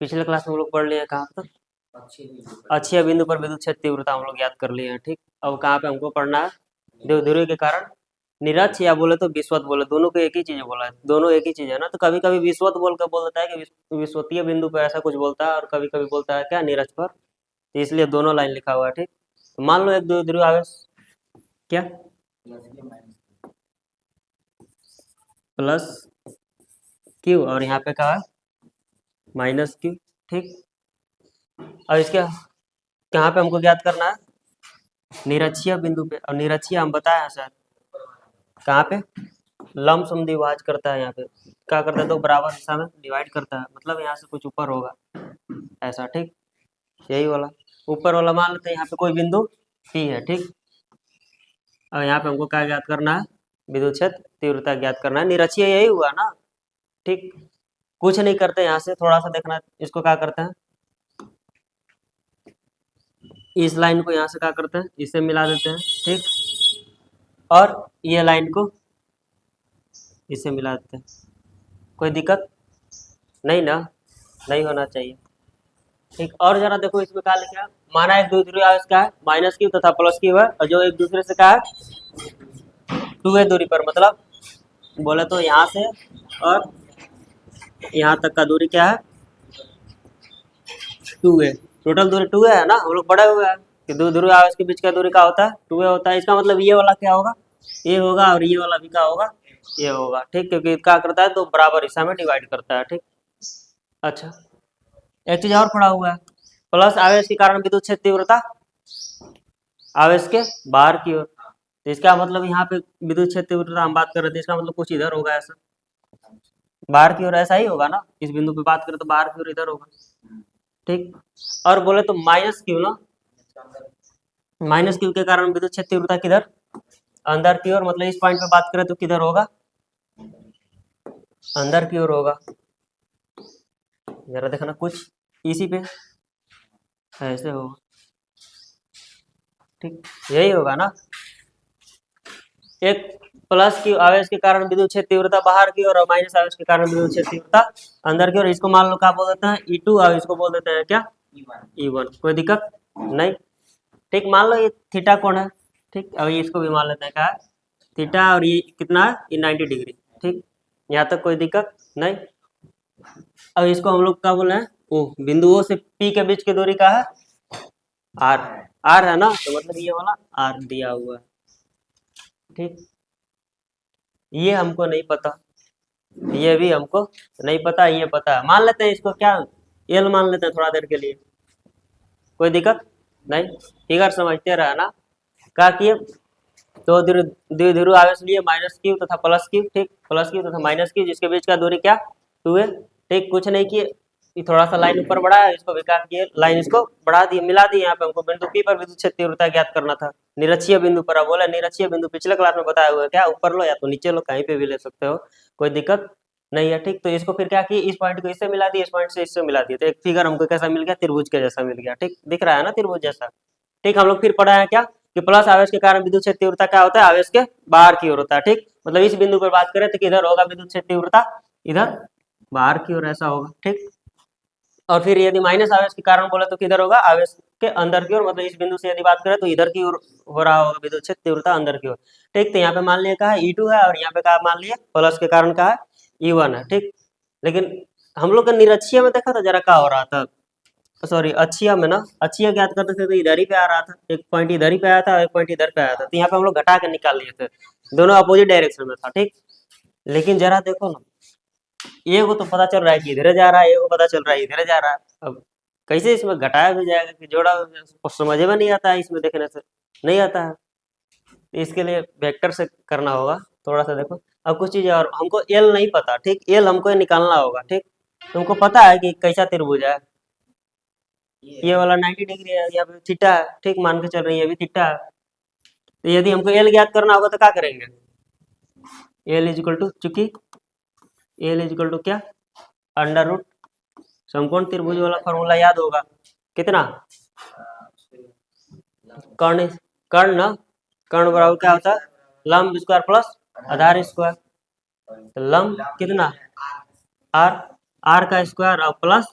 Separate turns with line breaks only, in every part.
पिछले क्लास में हम लोग पढ़ लिए हैं कहाँ तक? अक्षीय बिंदु पर विद्युत क्षेत्र तीव्रता हम लोग याद कर लिए हैं। ठीक, अब कहाँ पे हमको पढ़ना है? द्विध्रुवी के कारण निरक्ष या बोले तो विस्वत बोले, दोनों को एक ही चीज बोला है, दोनों एक ही चीज है ना। तो कभी कभी विस्वत बोल कर बोल देता है कि विस्वतीय बिंदु पर ऐसा कुछ बोलता है, और कभी कभी बोलता है क्या, निरक्ष पर। तो इसलिए दोनों लाइन लिखा हुआ है। ठीक, तो मान लो एक द्विध्रुवी आवेश क्या प्लस क्यू, और यहाँ पे कहा माइनस क्यू। ठीक, और इसके कहाँ पे हमको ज्ञात करना है? निरक्षीय बिंदु पे। और निरक्षीय हम बताए हैं शायद कहाँ पे, लमसम द्विभाज करता है। यहाँ पे क्या करता है, तो बराबर हिस्सा में डिवाइड करता है, मतलब यहाँ से कुछ ऊपर होगा ऐसा। ठीक, यही वाला ऊपर वाला मान लेते हैं यहाँ पे कोई बिंदु P है। ठीक, और यहाँ पे हमको क्या ज्ञात करना है? विद्युत क्षेत्र तीव्रता ज्ञात करना है। निरक्षीय यही हुआ ना। ठीक, कुछ नहीं करते, यहाँ से थोड़ा सा देखना, इसको क्या करते हैं, इस लाइन को यहाँ से क्या करते हैं, इससे मिला देते हैं। ठीक, और ये लाइन को इससे मिला देते हैं। कोई दिक्कत नहीं ना, नहीं होना चाहिए। ठीक, और जरा देखो इसमें क्या लिखा है, माना एक द्विध्रुवी आवेश का है माइनस क्यू तथा प्लस क्यू है, और जो एक दूसरे से क्या है 2a दूरी पर, मतलब बोले तो यहाँ से और यहाँ तक का दूरी क्या है 2a, टोटल दूरी 2a है ना। हम लोग पढ़े हुए हैं कि द्विध्रुवी आवेश के बीच का दूरी क्या होता है 2a होता है। इसका मतलब ये वाला क्या होगा, ये होगा, और ये वाला भी क्या होगा, ये होगा। ठीक, क्योंकि क्या करता है तो बराबर हिस्सा में डिवाइड करता है। ठीक, अच्छा एक चीज और पढ़ा हुआ है, प्लस आवेश के कारण विद्युत क्षेत्र तीव्रता आवेश के बाहर की ओर। तो इसका मतलब यहाँ पे विद्युत क्षेत्र तीव्रता हम बात कर रहे थे, इसका मतलब कुछ इधर होगा ऐसा, बाहर की ओर ऐसा ही होगा ना। इस बिंदु पे बात करें तो बाहर की ओर इधर होगा। ठीक, और बोले तो माइनस क्यू ना, माइनस क्यू के कारण विद्युत क्षेत्र तीव्रता किधर, अंदर की ओर, मतलब इस पॉइंट पे बात करें तो किधर होगा, अंदर की ओर होगा। जरा देखना कुछ इसी पे ऐसे होगा। ठीक, यही होगा ना। एक प्लस की आवेश के कारण विद्युत क्षेत्र तीव्रता बाहर की ओर, और माइनस आवेश के कारण विद्युत क्षेत्र तीव्रता अंदर की ओर। इसको मान लो क्या बोल देते हैं E2, और इसको बोल देते हैं क्या E1। कोई दिक्कत नहीं। ठीक, मान लो ये थीटा कोण है। ठीक, अब इसको भी मान लेते हैं क्या है थीटा, और ये कितना है, ये 90 डिग्री। ठीक, यहाँ तक कोई दिक्कत नहीं। अब इसको हम लोग क्या बोल रहे हैं, ओ बिंदुओं से P के बीच की दूरी क्या है R, R है ना, तो मतलब ये वाला R दिया हुआ है। ठीक, ये हमको नहीं पता, ये भी हमको नहीं पता, ये पता है। मान लेते हैं इसको क्या एल मान लेते हैं थोड़ा देर के लिए, कोई दिक्कत नहीं। फिगर समझते रहे ना। क्या किए, तो द्विध्रुव आवेश लिए माइनस क्यू तथा प्लस क्यू। ठीक, प्लस क्यू तथा माइनस क्यू, जिसके बीच का दूरी क्या 2a। ठीक, कुछ नहीं किए, थोड़ा सा लाइन ऊपर बढ़ाया, इसको विकास किए, लाइन इसको बढ़ा दिए, मिला दिए। यहाँ पे हमको बिंदु P पर विद्युत क्षेत्र तीव्रता ज्ञात करना था, निरक्षीय बिंदु पर। अब बोला निरक्षीय बिंदु पिछले क्लास में बताया हुआ है, क्या ऊपर लो या तो नीचे लो, कहीं पे भी ले सकते हो, कोई दिक्कत नहीं है। ठीक, तो इसको फिर क्या किए, इस पॉइंट को इससे मिला दिए, इस पॉइंट से इससे मिला दिए, तो एक फिगर हमको कैसा मिल गया, त्रिभुज के जैसा मिल गया। ठीक, दिख रहा है ना त्रिभुज जैसा। ठीक, हम लोग फिर पढ़ा है क्या कि प्लस आवेश के कारण विद्युत क्षेत्र तीव्रता क्या होता है, आवेश के बाहर की ओर होता है। ठीक, मतलब इस बिंदु पर बात करें तो किधर होगा विद्युत क्षेत्र तीव्रता, इधर बाहर की ओर ऐसा होगा। ठीक, और फिर यदि माइनस आवेश के कारण बोले तो किधर होगा, आवेश के अंदर की ओर, मतलब इस बिंदु से यदि बात करें तो इधर की ओर हो रहा होगा विद्युत क्षेत्र तीव्रता अंदर की ओर। ठीक, तो यहाँ पे मान लिया कहा E2 है, और यहाँ पे कहा मान लिया प्लस के कारण कहा E1 है। ठीक, लेकिन हम लोग का निरक्षीय में देखा था जरा क्या हो रहा था, सॉरी अक्षीय में ना, अक्षीय ज्ञात करते थे तो इधर ही पे आ रहा था, एक पॉइंट इधर ही पे आया था, एक पॉइंट इधर पे आया था। तो यहाँ पे हम लोग घटा के निकाल लिए थे, दोनों अपोजिट डायरेक्शन में था। ठीक, लेकिन जरा देखो ना, ये को तो पता चल रहा है कि इधर जा रहा है, ये को पता चल रहा है इधर जा रहा है। अब कैसे इसमें घटाया भी जाएगा कि जोड़ा, समझ में नहीं आता है, इसमें देखने से नहीं आता है। इसके लिए वेक्टर से करना होगा थोड़ा सा। देखो अब कुछ चीजें, और हमको एल नहीं पता। ठीक, एल हमको निकालना होगा। ठीक, तुमको पता है कि कैसा त्रिभुज है, ये वाला 90 डिग्री है, यहाँ पे थीटा है। ठीक, मान के चल रही है, अभी थीटा है। तो यदि हमको एल ज्ञात करना होगा तो क्या करेंगे, एल इजिकल टू, चूंकि एल इजिकल टू क्या अंडर रूट समकोण त्रिभुज वाला फॉर्मूला याद होगा, कितना कर्ण, कर्ण ना, कर्ण बराबर क्या होता है लंब स्क्वायर प्लस आधार स्क्वायर। तो लंब कितना R, आर का स्क्वायर और प्लस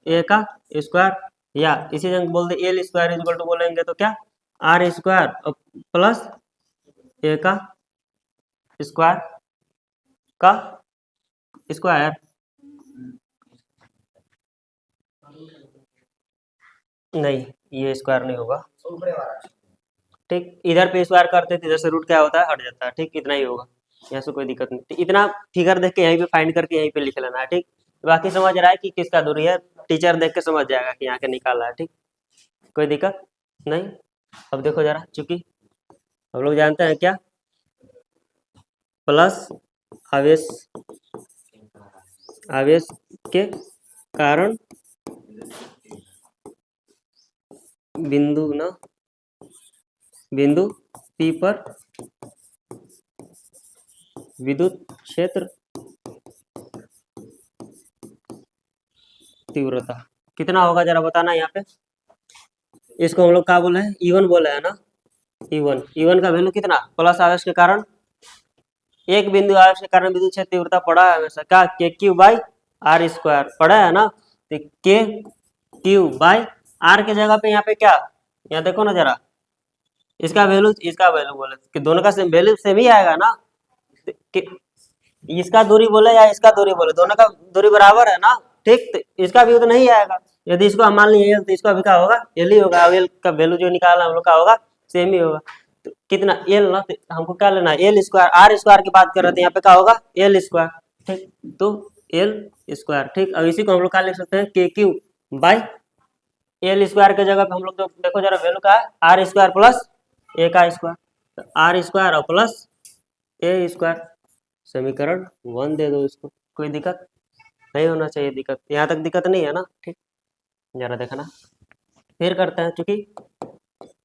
ए का स्क्वायर, या इसी जगह बोल दे एल स्क्वायर इक्वल टू बोलेंगे तो क्या आर स्क्वायर और प्लस ए का स्क्वायर का स्क्वायर। नहीं, ये स्क्वायर नहीं होगा। ठीक, इधर पे स्क्वायर करते थे, इधर से रूट क्या होता है हट जाता है। ठीक, इतना ही होगा, यहाँ से कोई दिक्कत नहीं। ठीक, इतना फिगर देख के यहीं पे फाइंड करके यहीं पे लिख लेना है। ठीक, बाकी समझ रहा है कि किसका दूरी है, टीचर देख के समझ जाएगा कि यहाँ के निकाला है। ठीक, कोई दिक्कत नहीं। अब देखो जरा, चूंकि हम लोग जानते हैं क्या, प्लस आवेश, आवेश के कारण बिंदु न बिंदु P पर विद्युत क्षेत्र तीव्रता कितना होगा जरा बताना। यहाँ पे इसको हम लोग क्या बोले हैं, E1 बोले है ना। E1 का वैल्यू कितना, प्लस आवेश के कारण, एक बिंदु आवेश के कारण विद्युत क्षेत्र तीव्रता पड़ा है हमेशा क्या, के क्यू बाई आर स्क्वायर पड़ा है ना। तो के क्यू बाई आर के जगह पे यहाँ पे क्या, यहाँ देखो ना जरा, इसका वैल्यू बोले कि दोनों का वैल्यू सेम ही आएगा ना। कि इसका दूरी बोले या इसका दूरी बोले, दोनों का दूरी बराबर है ना। ठीक, तो इसका भी तो नहीं आएगा। यदि इसको हम मान लिए तो इसका भी क्या होगा, एल ही होगा। एल का वैल्यू जो निकाला हम लोग का होगा सेम ही होगा। तो कितना एल ना, तो हमको क्या लेना है, एल स्क्वायर। आर स्क्वायर की बात कर रहे थे, यहाँ पे क्या होगा एल स्क्वायर। ठीक, तो एल स्क्वायर। ठीक, अब इसी को हम लोग क्या लिख सकते हैं, के क्यू बाई एल स्क्वायर के जगह पे हम लोग जो देखो जरा वैल्यू का है, आर स्क्वायर प्लस ए का स्क्वायर, तो आर स्क्वायर और प्लस ए स्क्वायर, समीकरण 1 दे दो इसको। कोई दिक्कत नहीं होना चाहिए, दिक्कत यहाँ तक दिक्कत नहीं है ना। ठीक, जरा देखना, फिर करते हैं, चूंकि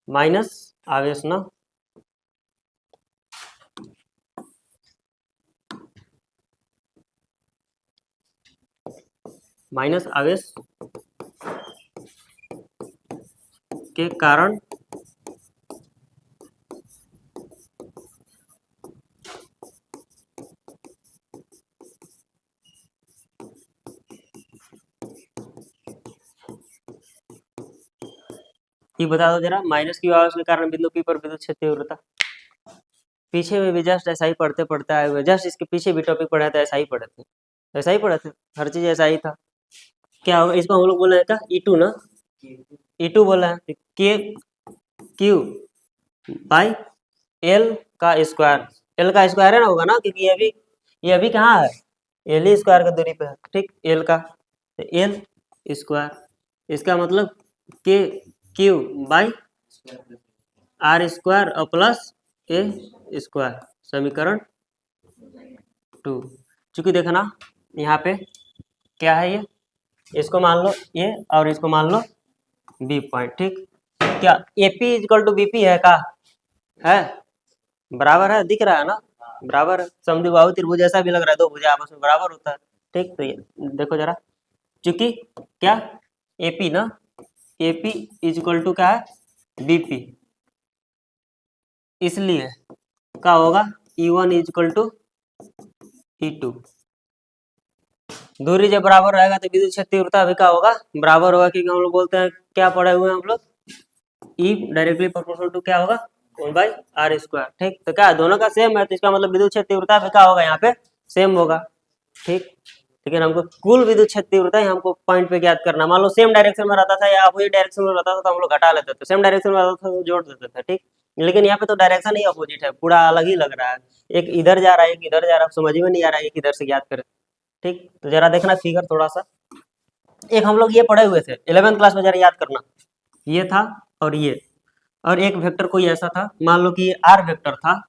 माइनस आवेश ना माइनस आवेश के कारण ये बता दो जरा, माइनस क्यू आवेश के कारण बिंदु P पर विद्युत क्षेत्र तीव्रता। पीछे में भी जस्ट ऐसा ही पढ़ते पढ़ते आए हुए, जस्ट इसके पीछे भी टॉपिक पढ़े थे, ऐसा ही पढ़े थे, ऐसा ही पढ़े थे, हर चीज ऐसा ही था। क्या होगा, इसको हम लोग बोले क्या, E2 ना, E2 बोला है, के क्यू बाई एल का स्क्वायर। एल का स्क्वायर है ना, होगा ना, क्योंकि ये अभी कहाँ है, एल ही स्क्वायर का दूरी पे है। ठीक, एल का एल स्क्वायर, इसका मतलब के क्यू बाई आर स्क्वायर और प्लस ए स्क्वायर, समीकरण 2। चूंकि देखना यहाँ पे क्या है, ये इसको मान लो ये और इसको मान लो बी पॉइंट। ठीक, क्या एपी इक्वल टू बीपी है का, है बराबर है, दिख रहा है ना, बराबर है। समद्विबाहु त्रिभुज ऐसा भी लग रहा है, दो भुजा आपस में बराबर होता है। ठीक, तो ये देखो जरा, चूंकि क्या एपी ना, एपी इज इक्वल टू क्या है बीपी, इसलिए क्या होगा E1 is equal to E2। दूरी जब बराबर रहेगा तो विद्युत क्षेत्र तीव्रता भी क्या होगा, बराबर होगा, क्योंकि हम लोग बोलते हैं क्या पढ़े हुए हैं हम लोग, E डायरेक्टली प्रोपोर्शनल टू क्या होगा 1/r स्क्वायर। ठीक, तो क्या दोनों का सेम है, तो इसका मतलब विद्युत क्षेत्र तीव्रता भी क्या होगा यहाँ पे सेम होगा। ठीक, लेकिन हमको कुल विद्युत क्षेत्र तीव्रता ही हमको पॉइंट पे ज्ञात करना। मान लो सेम डायरेक्शन में रहता था या अपोजिट डायरेक्शन में रहता था तो हम लोग घटा लेते थे, सेम डायरेक्शन में रहता था तो जोड़ देते थे। ठीक, लेकिन यहाँ पे तो डायरेक्शन ही अपोजिट है, पूरा अलग ही लग रहा है, एक इधर जा रहा है एक इधर जा रहा है, समझ में नहीं आ रहा है एक इधर से ज्ञात करें। ठीक, तो जरा देखना फिगर थोड़ा सा, एक हम लोग ये पढ़े हुए थे 11th क्लास में, जरा याद करना, ये था और ये, और एक वेक्टर कोई ऐसा था, मान लो कि ये आर वेक्टर था।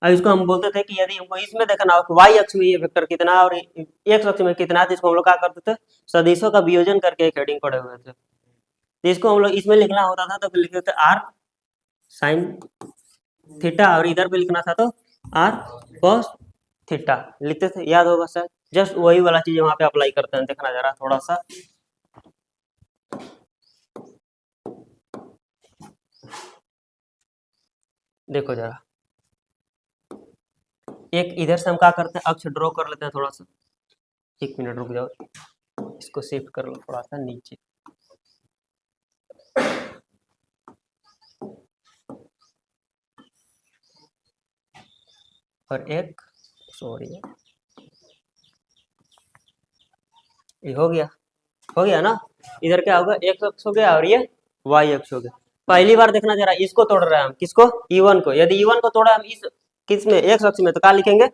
अब इसको हम बोलते थे कि यदि हमको इसमें देखना हो कि वाई अक्ष में ये वेक्टर कितना और एक्स अक्ष में कितना, तो इसको हम लोग क्या करते थे, सदिशों का वियोजन करके एक हेडिंग पढ़े हुए थे। तो इसको हम लोग इसमें लिखना होता था तो लिखते थे आर साइन थीटा, और इधर पे लिखना था तो आर कॉस थीटा लिखते थे, याद होगा सर। जस्ट वही वाला चीज वहां पे अप्लाई करते हैं, देखना जरा थोड़ा सा, देखो जरा, एक इधर से हम क्या करते हैं, अक्ष ड्रॉ कर लेते हैं थोड़ा सा, 1 मिनट रुक जाओ। इसको शिफ्ट कर लो थोड़ा सा नीचे। और एक सॉरी ये हो गया ना। इधर क्या होगा, एक्स अक्ष हो गया और ये वाई अक्ष हो गया। पहली बार देखना जरा, इसको तोड़ रहे हैं हम, किसको, E1 को। यदि E1 को तोड़ा हम इस किस में, एक्स अक्ष में, तो क्या लिखेंगे,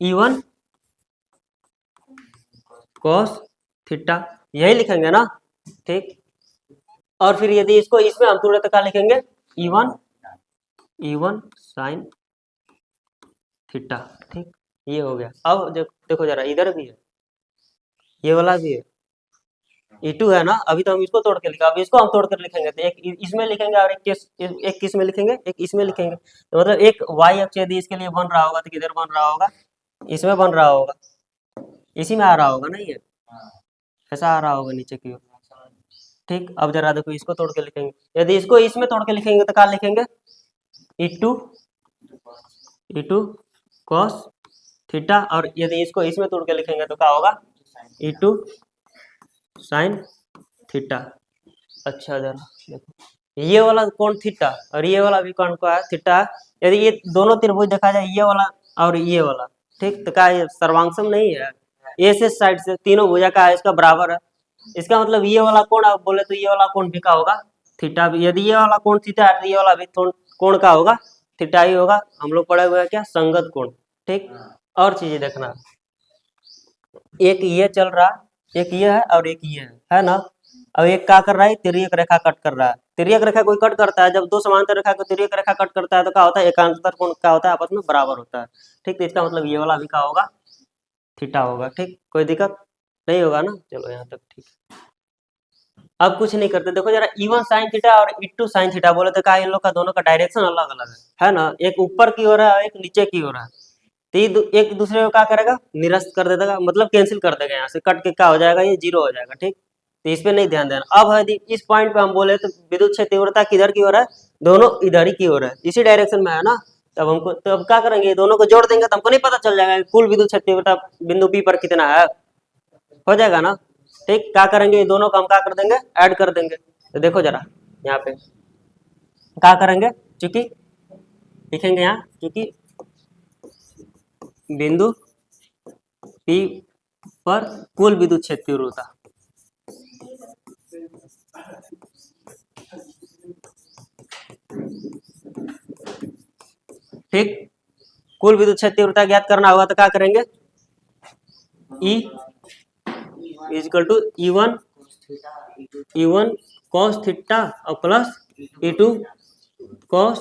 E1 cos थीटा, यही लिखेंगे ना, ठीक। और फिर यदि इसको इसमें हम तोड़े तो क्या लिखेंगे, E1 sin थीटा, ठीक। ये हो गया। अब देखो जरा, इधर भी है, ये वाला भी है, E2 है ना। अभी तो हम इसको तोड़ के लिखा, अभी इसको हम तोड़ कर लिखेंगे तो एक इसमें लिखेंगे और एक किस में लिखेंगे, एक इसमें लिखेंगे। तो मतलब एक वाई अक्ष यदि इसके लिए बन रहा होगा तो किधर बन रहा होगा, इसमें बन रहा होगा, इसी में आ रहा होगा ना, ये ऐसा आ रहा होगा नीचे की ओर, ठीक। अब जरा देखो, इसको तोड़ के लिखेंगे, यदि इसको इसमें तोड़ के लिखेंगे तो क्या लिखेंगे, E2 cos थीटा, और यदि इसको इसमें तोड़ के लिखेंगे तो क्या होगा, E2 sin थीटा। अच्छा जरा देखो, ये वाला कोण थीटा और ये वाला भी कोण का है, थीटा। यदि ये दोनों त्रिभुज देखा जाए, ये वाला और ये वाला, ठीक, तो क्या ये सर्वांगसम नहीं है, ए से साइड से तीनों भुजा का है, इसका बराबर है। इसका मतलब ये वाला कोण आप बोले तो ये वाला कोण भी का होगा, थीटा भी। यदि ये वाला कोण थीटा है तो ये वाला भी कोण का होगा, थीटा ही होगा। हम लोग पढ़े हुए हैं क्या, संगत कोण, ठीक। और चीजें देखना, एक ये चल रहा, एक ये है और एक ये है ना। अब एक क्या कर रहा है, तिर्यक रेखा कट कर रहा है। तिर्यक रेखा कोई कट करता है, जब दो समांतर रेखा को तिर्यक रेखा कट करता है तो क्या होता है, एकांतर कोण क्या होता है, आपस में बराबर होता है, ठीक। तो इसका मतलब ये वाला भी क्या होगा, थीटा होगा, ठीक। कोई दिक्कत नहीं होगा ना, चलो यहाँ तक ठीक। अब कुछ नहीं करते, देखो जरा, E1 sin थीटा और E2 sin थीटा बोले तो क्या इन लोग का दोनों का डायरेक्शन अलग अलग है ना। एक ऊपर की ओर है और एक नीचे की ओर है, तो ये एक दूसरे को क्या करेगा, निरस्त कर देगा, मतलब कैंसिल कर देगा, यहाँ से कट के क्या हो जाएगा, ये जीरो हो जाएगा, ठीक। तो इस पे नहीं ध्यान देना। अब यदि इस पॉइंट पे हम बोले तो विद्युत क्षेत्र तीव्रता किधर की ओर है, दोनों इधर ही की ओर है, इसी डायरेक्शन में है ना। तब हमको, तो अब क्या करेंगे, दोनों को जोड़ देंगे तो हमको नहीं पता चल जाएगा कुल विद्युत क्षेत्र तीव्रता बिंदु P पर कितना है, हो जाएगा ना, ठीक। क्या करेंगे, दोनों को हम क्या कर देंगे, ऐड कर देंगे। तो देखो जरा यहाँ पे क्या करेंगे, चूंकि लिखेंगे यहाँ, चूंकि बिंदु P पर कुल विद्युत क्षेत्र तीव्रता, ठीक। कुल विद्युत क्षेत्र तीव्रता ज्ञात करना होगा तो क्या करेंगे, E equal to E1 cos theta और प्लस E2 cos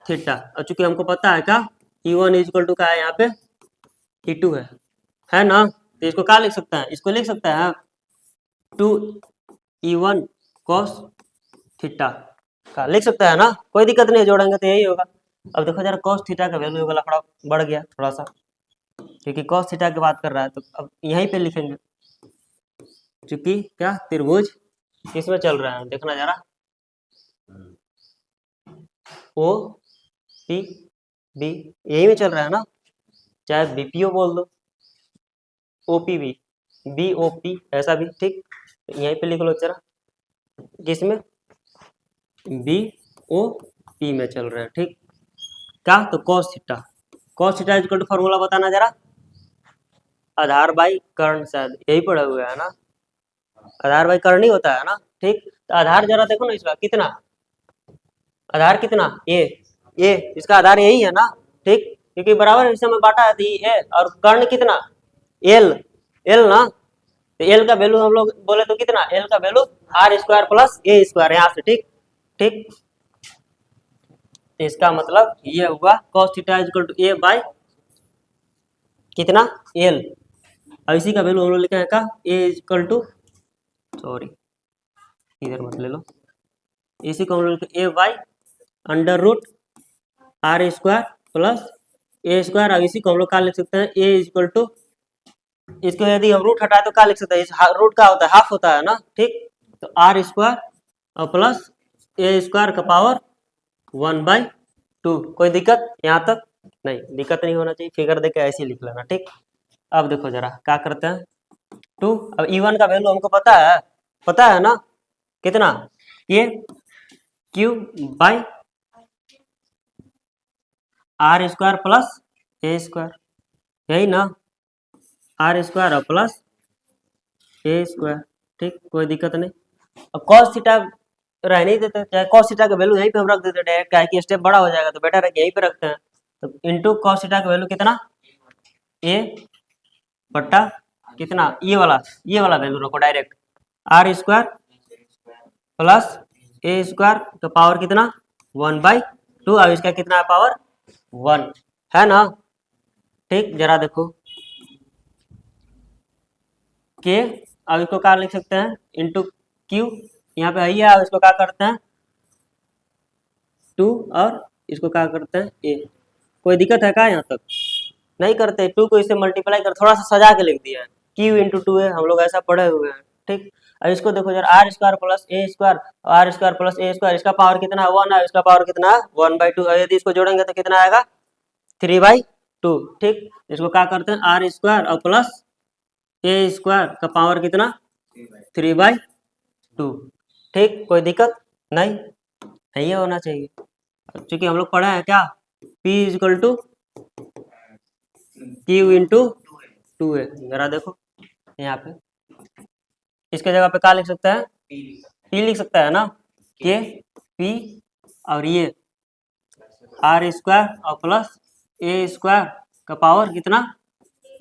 थीटा। और चूंकि हमको पता है क्या, E1 इजिकल टू क्या है यहाँ पे, E2 है ना। तो इसको क्या लिख सकता है, इसको लिख सकता है 2E1 cos थीटा का लिख सकता है ना, कोई दिक्कत नहीं, जोड़ेंगे तो यही होगा। अब देखो जरा, cos थीटा का वैल्यू वाला थोड़ा बढ़ गया थोड़ा सा, क्योंकि cos थीटा की बात कर रहा है, तो अब यहीं पे लिखेंगे, क्योंकि क्या त्रिभुज किसमें चल रहा है, देखना जरा, ओ पी बी, यही में चल रहा है ना, चाहे बीपीओ बोल दो, ओपीबी, बीओपी ऐसा भी, ठीक। यहीं पे लिख लो जरा, किसमें, बीओपी में चल रहा है, ठीक। क्या, तो cos theta equal to formula बताना जरा, आधार बाई कर्ण, शायद यही पढ़े हुए है ना, आधार बाई कर्ण ही होता है ना, ठीक। तो आधार जरा देखो ना, इसका कितना, आधार कितना, ए इसका आधार यही है ना, ठीक, क्योंकि बराबर हिस्से में बांटा है, ए और कर्ण कितना, एल ना। तो एल का वैल्यू हम लोग बोले तो कितना, एल का वैल्यू R² प्लस ए स्क्वायर, यहाँ से, ठीक ठीक। तो इसका मतलब ये हुआ cos theta equal to a by कितना, एल। और इसी का वैल्यू हम लोग लिखे हैं का, ए इक्वल टू, सॉरी इधर मत ले लो, इसी को हम लोग A by under root R² plus A square. और इसी को हम लोग क्या लिख सकते हैं, ए इक्वल टू, इसको यदि हम रूट हटाए तो क्या लिख सकते हैं, रूट का होता है, हाफ होता है ना, ठीक। तो R² और प्लस ए स्क्वायर का पावर 1/2। कोई दिक्कत यहाँ तक नहीं, दिक्कत नहीं होना चाहिए, फिगर देके ऐसे लिख लेना, ठीक। अब देखो जरा क्या करते हैं, 2। अब E1 का वैल्यू हमको पता है ना, कितना, ये Q by r square plus A square, यही ना, आर स्क्वायर और प्लस ए स्क्वायर। ठीक, कोई दिक्कत नहीं। अब कॉस थीटा रह नहीं देते, चाहे कॉस थीटा का वैल्यू यहीं पे हम रख देते डायरेक्ट, क्या है कि स्टेप बड़ा हो जाएगा तो बेटर है कि यहीं पे रखते हैं। तो इनटू कॉस थीटा का वैल्यू कितना, ए बट्टा कितना, ये वाला वैल्यू रखो डायरेक्ट, आर स्क्वायर प्लस ए स्क्वायर का पावर कितना 1/2। अब इसका कितना है पावर 1 है ना। ठीक, जरा देखो के, अब इसको क्या लिख सकते हैं, इंटू क्यू, यहाँ पे है ही है, अब इसको क्या करते हैं 2 और इसको क्या करते हैं ए। कोई दिक्कत है क्या यहाँ तक, नहीं करते, 2 को इससे मल्टीप्लाई कर, थोड़ा सा सजा के लिख दिया है, क्यू इंटू 2 है, हम लोग ऐसा पढ़े हुए हैं। ठीक, अब इसको देखो जरा, आर स्क्वायर प्लस ए स्क्वायर, आर स्क्वायर प्लस ए स्क्वायर, इसका पावर कितना है 1 है, इसका पावर कितना है 1/2 है, यदि इसको जोड़ेंगे तो कितना आएगा 3/2। ठीक, इसको क्या करते हैं आर स्क्वायर और प्लस ए स्क्वायर का पावर कितना 3/2। ठीक, कोई दिक्कत नहीं, ये होना चाहिए। क्योंकि हम लोग पढ़े हैं क्या, P equal to q into 2 है। जरा देखो यहाँ पे इसके जगह पे क्या लिख सकता है, P लिख सकता है ना, के P और ये आर स्क्वायर और प्लस ए स्क्वायर का पावर कितना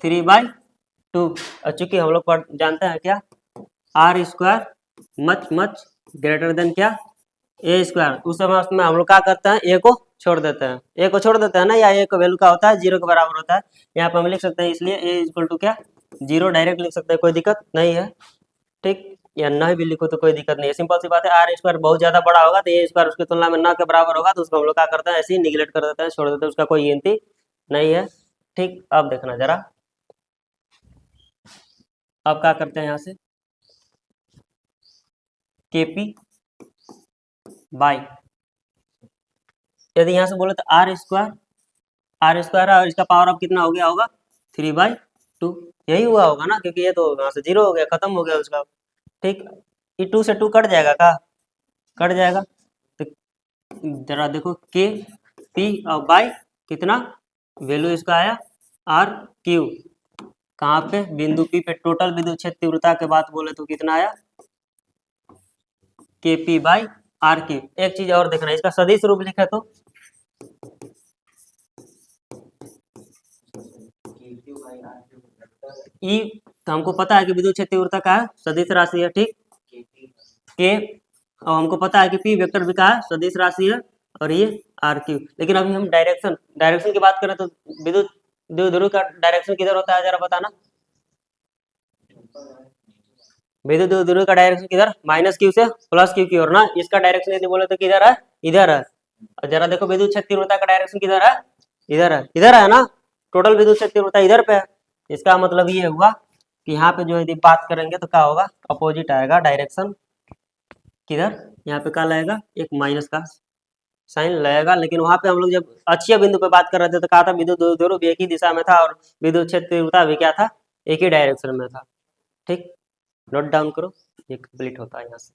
3/2। और चूंकि हम लोग जानते हैं क्या, r square much greater than क्या ए स्क्वायर, उस समय उसमें हम लोग क्या करते हैं, ए को छोड़ देते हैं, ए को छोड़ देते हैं ना, या ए का वैल्यू क्या होता है 0 के बराबर होता है। यहाँ पे हम लिख सकते हैं, इसलिए ए इक्वल टू क्या 0 डायरेक्ट लिख सकते हैं, कोई दिक्कत नहीं है। ठीक, या न भी लिखो तो कोई दिक्कत नहीं है, सिंपल सी बात है। आर स्क्वायर बहुत ज्यादा बड़ा होगा तो ए स्क्वायर उसकी तुलना में न के बराबर होगा, तो उसको हम लोग क्या करते हैं ऐसे ही निगलेक्ट कर देते हैं, छोड़ देते हैं, उसका कोई गिनती नहीं है। ठीक, अब देखना जरा, अब क्या करते हैं यहाँ से केपी बाई, यदि यहाँ से बोले तो आर स्क्वायर और इसका पावर अब कितना हो गया होगा 3/2, यही हुआ होगा ना, क्योंकि ये तो यहाँ से 0 हो गया, खत्म हो गया उसका। ठीक, ये 2 से 2 कट जाएगा, का कट जाएगा, तो जरा देखो के पी और बाई कितना वैल्यू इसका आया आर क्यू, कहाँ पे बिंदु पी पे, टोटल विद्युत क्षेत्र तीव्रता के बात बोले तो कितना आया के पी बाई आर क्यू। एक चीज और देखना, इसका सदिश रूप लिखे तो ई, तो हमको पता है कि विद्युत क्षेत्र तीव्रता का है सदिश राशि है। ठीक, के, और हमको पता है कि पी वेक्टर भी का है सदिश राशि है, और ये आर क्यू। लेकिन अभी हम डायरेक्शन की बात करें तो विद्युत द्विध्रुव का डायरेक्शन किधर होता है, जरा बताना, विद्युत द्विध्रुव का डायरेक्शन किधर, माइनस क्यू से प्लस क्यू की ओर ना, इसका डायरेक्शन यदि बोले तो किधर है, इधर है। और जरा देखो विद्युत क्षेत्र तीव्रता का डायरेक्शन किधर है, इधर है ना, टोटल विद्युत क्षेत्र तीव्रता इधर पे है। इसका मतलब ये हुआ कि यहाँ पे जो यदि बात करेंगे तो क्या होगा, अपोजिट आएगा डायरेक्शन, किधर, यहाँ पे क्या लगेगा, एक माइनस का साइन लगेगा। लेकिन वहां पे हम लोग जब अक्षीय बिंदु पे बात कर रहे थे तो कहा था विद्युत द्विध्रुव एक ही दिशा में था, और विद्युत क्षेत्र तीव्रता भी क्या था, एक ही डायरेक्शन में था। ठीक, नोट डाउन करो, ये कंप्लीट होता है यहाँ से।